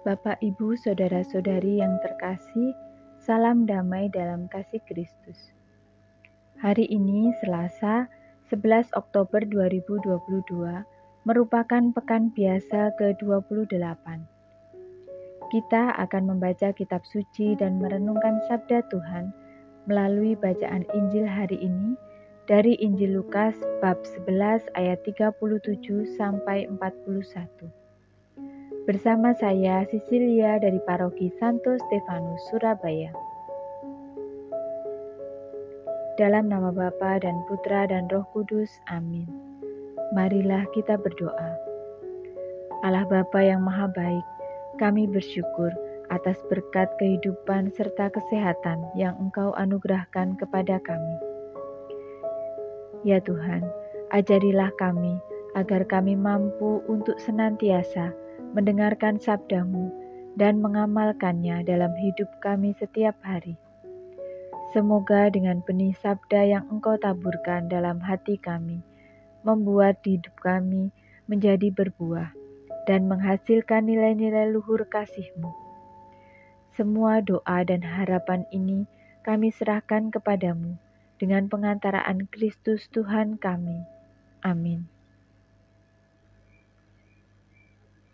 Bapak, Ibu, Saudara-saudari yang terkasih, salam damai dalam kasih Kristus. Hari ini Selasa, 11 Oktober 2022, merupakan pekan biasa ke-28. Kita akan membaca kitab suci dan merenungkan sabda Tuhan melalui bacaan Injil hari ini dari Injil Lukas bab 11 ayat 37 sampai 41. Bersama saya, Cecilia dari Paroki Santo Stefanus, Surabaya. Dalam nama Bapa dan Putra dan Roh Kudus, amin. Marilah kita berdoa. Allah Bapa yang Maha Baik, kami bersyukur atas berkat kehidupan serta kesehatan yang Engkau anugerahkan kepada kami. Ya Tuhan, ajarilah kami agar kami mampu untuk senantiasa mendengarkan sabda-Mu dan mengamalkannya dalam hidup kami setiap hari. Semoga dengan benih sabda yang Engkau taburkan dalam hati kami, membuat hidup kami menjadi berbuah dan menghasilkan nilai-nilai luhur kasih-Mu. Semua doa dan harapan ini kami serahkan kepadamu dengan pengantaraan Kristus Tuhan kami. Amin.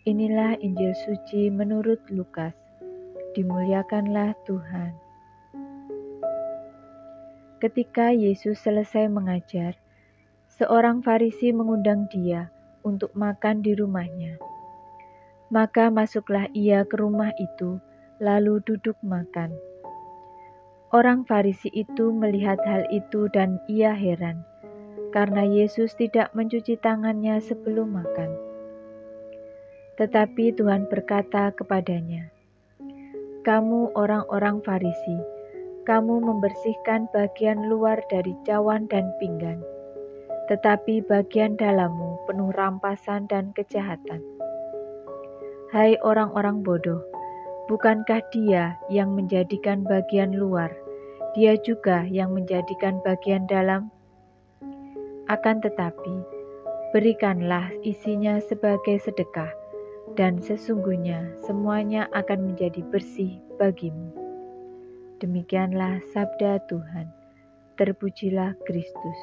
Inilah Injil suci menurut Lukas. Dimuliakanlah Tuhan. Ketika Yesus selesai mengajar, seorang Farisi mengundang Dia untuk makan di rumahnya. Maka masuklah ia ke rumah itu, lalu duduk makan. Orang Farisi itu melihat hal itu dan ia heran, karena Yesus tidak mencuci tangannya sebelum makan. Tetapi Tuhan berkata kepadanya, "Kamu orang-orang Farisi, kamu membersihkan bagian luar dari cawan dan pinggan, tetapi bagian dalammu penuh rampasan dan kejahatan. Hai orang-orang bodoh, bukankah Dia yang menjadikan bagian luar, Dia juga yang menjadikan bagian dalam? Akan tetapi, berikanlah isinya sebagai sedekah, dan sesungguhnya semuanya akan menjadi bersih bagimu." Demikianlah sabda Tuhan. Terpujilah Kristus.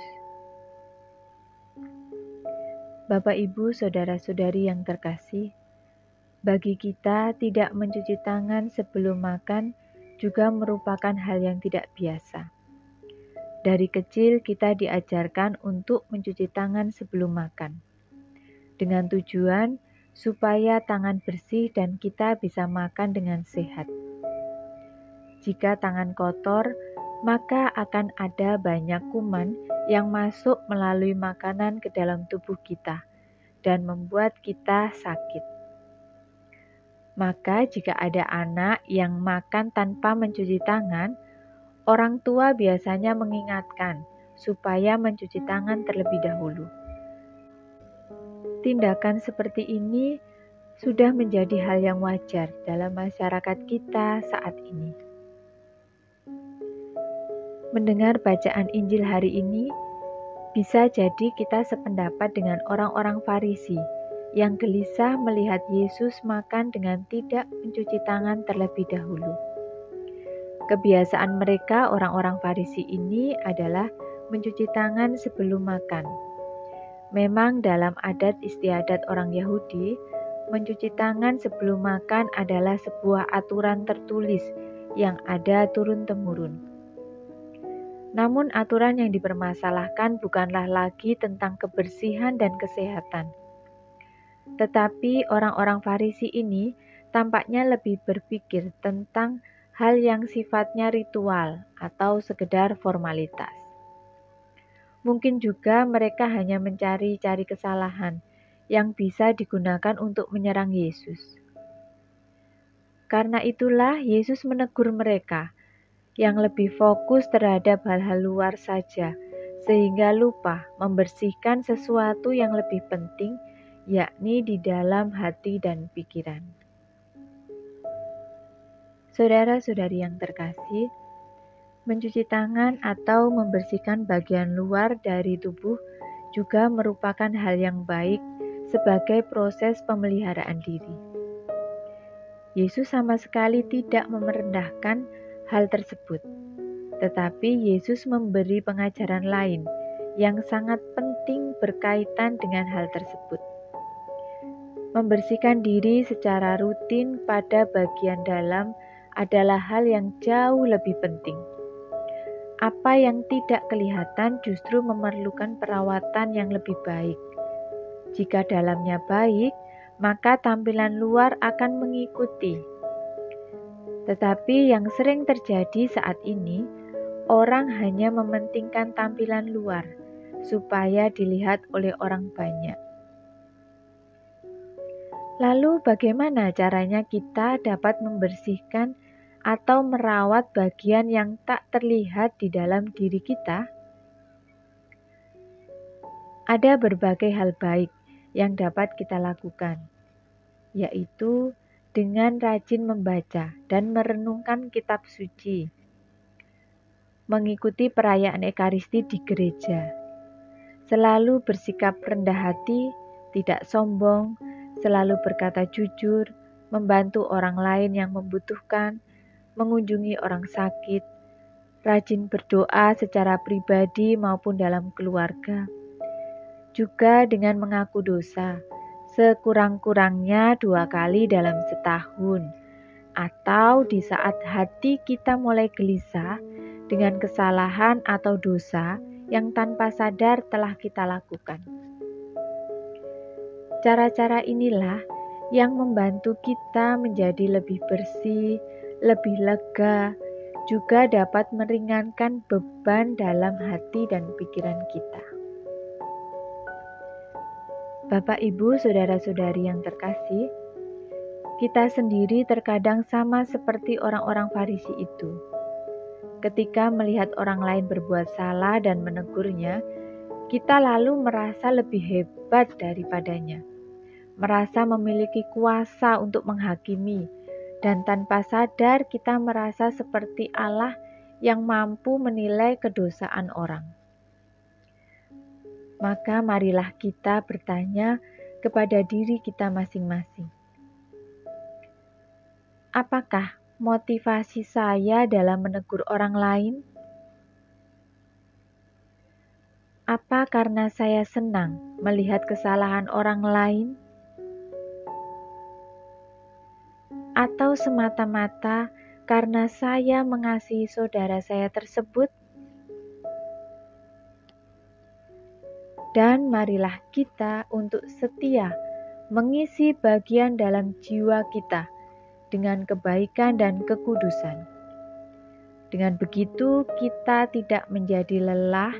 Bapak, Ibu, Saudara-saudari yang terkasih, bagi kita tidak mencuci tangan sebelum makan juga merupakan hal yang tidak biasa. Dari kecil kita diajarkan untuk mencuci tangan sebelum makan, dengan tujuan supaya tangan bersih dan kita bisa makan dengan sehat. Jika tangan kotor, maka akan ada banyak kuman yang masuk melalui makanan ke dalam tubuh kita dan membuat kita sakit. Maka jika ada anak yang makan tanpa mencuci tangan, orang tua biasanya mengingatkan supaya mencuci tangan terlebih dahulu. Tindakan seperti ini sudah menjadi hal yang wajar dalam masyarakat kita saat ini. Mendengar bacaan Injil hari ini, bisa jadi kita sependapat dengan orang-orang Farisi yang gelisah melihat Yesus makan dengan tidak mencuci tangan terlebih dahulu. Kebiasaan mereka orang-orang Farisi ini adalah mencuci tangan sebelum makan. Memang dalam adat istiadat orang Yahudi, mencuci tangan sebelum makan adalah sebuah aturan tertulis yang ada turun-temurun. Namun aturan yang dipermasalahkan bukanlah lagi tentang kebersihan dan kesehatan. Tetapi orang-orang Farisi ini tampaknya lebih berpikir tentang hal yang sifatnya ritual atau sekedar formalitas. Mungkin juga mereka hanya mencari-cari kesalahan yang bisa digunakan untuk menyerang Yesus. Karena itulah Yesus menegur mereka yang lebih fokus terhadap hal-hal luar saja, sehingga lupa membersihkan sesuatu yang lebih penting, yakni di dalam hati dan pikiran. Saudara-saudari yang terkasih, mencuci tangan atau membersihkan bagian luar dari tubuh juga merupakan hal yang baik sebagai proses pemeliharaan diri. Yesus sama sekali tidak merendahkan hal tersebut. Tetapi Yesus memberi pengajaran lain yang sangat penting berkaitan dengan hal tersebut. Membersihkan diri secara rutin pada bagian dalam adalah hal yang jauh lebih penting. Apa yang tidak kelihatan justru memerlukan perawatan yang lebih baik. Jika dalamnya baik, maka tampilan luar akan mengikuti. Tetapi yang sering terjadi saat ini, orang hanya mementingkan tampilan luar supaya dilihat oleh orang banyak. Lalu bagaimana caranya kita dapat membersihkan atau merawat bagian yang tak terlihat di dalam diri kita? Ada berbagai hal baik yang dapat kita lakukan, yaitu dengan rajin membaca dan merenungkan kitab suci, mengikuti perayaan Ekaristi di gereja, selalu bersikap rendah hati, tidak sombong, selalu berkata jujur, membantu orang lain yang membutuhkan, mengunjungi orang sakit, rajin berdoa secara pribadi maupun dalam keluarga, juga dengan mengaku dosa, sekurang-kurangnya 2 kali dalam setahun, atau di saat hati kita mulai gelisah dengan kesalahan atau dosa yang tanpa sadar telah kita lakukan. Cara-cara inilah yang membantu kita menjadi lebih bersih, lebih lega, juga dapat meringankan beban dalam hati dan pikiran kita. Bapak, Ibu, saudara-saudari yang terkasih, kita sendiri terkadang sama seperti orang-orang Farisi itu. Ketika melihat orang lain berbuat salah dan menegurnya, kita lalu merasa lebih hebat daripadanya, merasa memiliki kuasa untuk menghakimi, dan tanpa sadar kita merasa seperti Allah yang mampu menilai kedosaan orang. Maka marilah kita bertanya kepada diri kita masing-masing. Apakah motivasi saya dalam menegur orang lain? Apa karena saya senang melihat kesalahan orang lain? Atau semata-mata karena saya mengasihi saudara saya tersebut? Dan marilah kita untuk setia mengisi bagian dalam jiwa kita dengan kebaikan dan kekudusan. Dengan begitu kita tidak menjadi lelah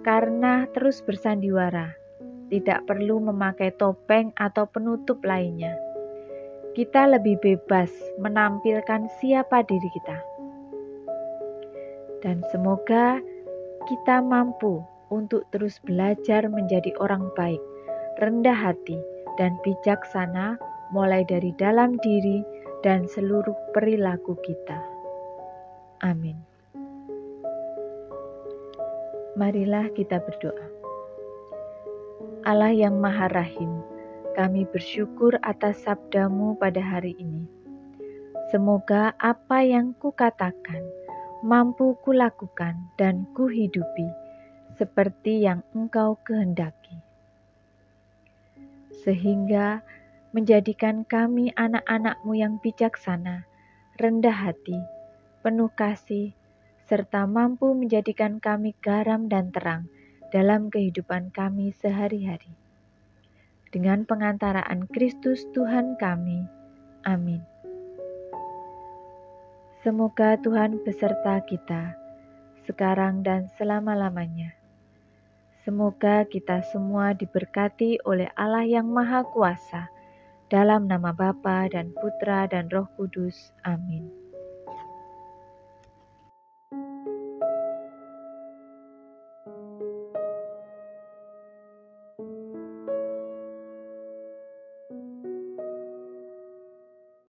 karena terus bersandiwara, tidak perlu memakai topeng atau penutup lainnya. Kita lebih bebas menampilkan siapa diri kita. Dan semoga kita mampu untuk terus belajar menjadi orang baik, rendah hati, dan bijaksana mulai dari dalam diri dan seluruh perilaku kita. Amin. Marilah kita berdoa. Allah yang Maha Rahim, kami bersyukur atas sabda-Mu pada hari ini. Semoga apa yang kukatakan mampu kulakukan dan kuhidupi seperti yang Engkau kehendaki. Sehingga menjadikan kami anak-anak-Mu yang bijaksana, rendah hati, penuh kasih, serta mampu menjadikan kami garam dan terang dalam kehidupan kami sehari-hari. Dengan pengantaraan Kristus Tuhan kami. Amin. Semoga Tuhan beserta kita, sekarang dan selama-lamanya. Semoga kita semua diberkati oleh Allah yang Maha Kuasa, dalam nama Bapa dan Putra dan Roh Kudus. Amin.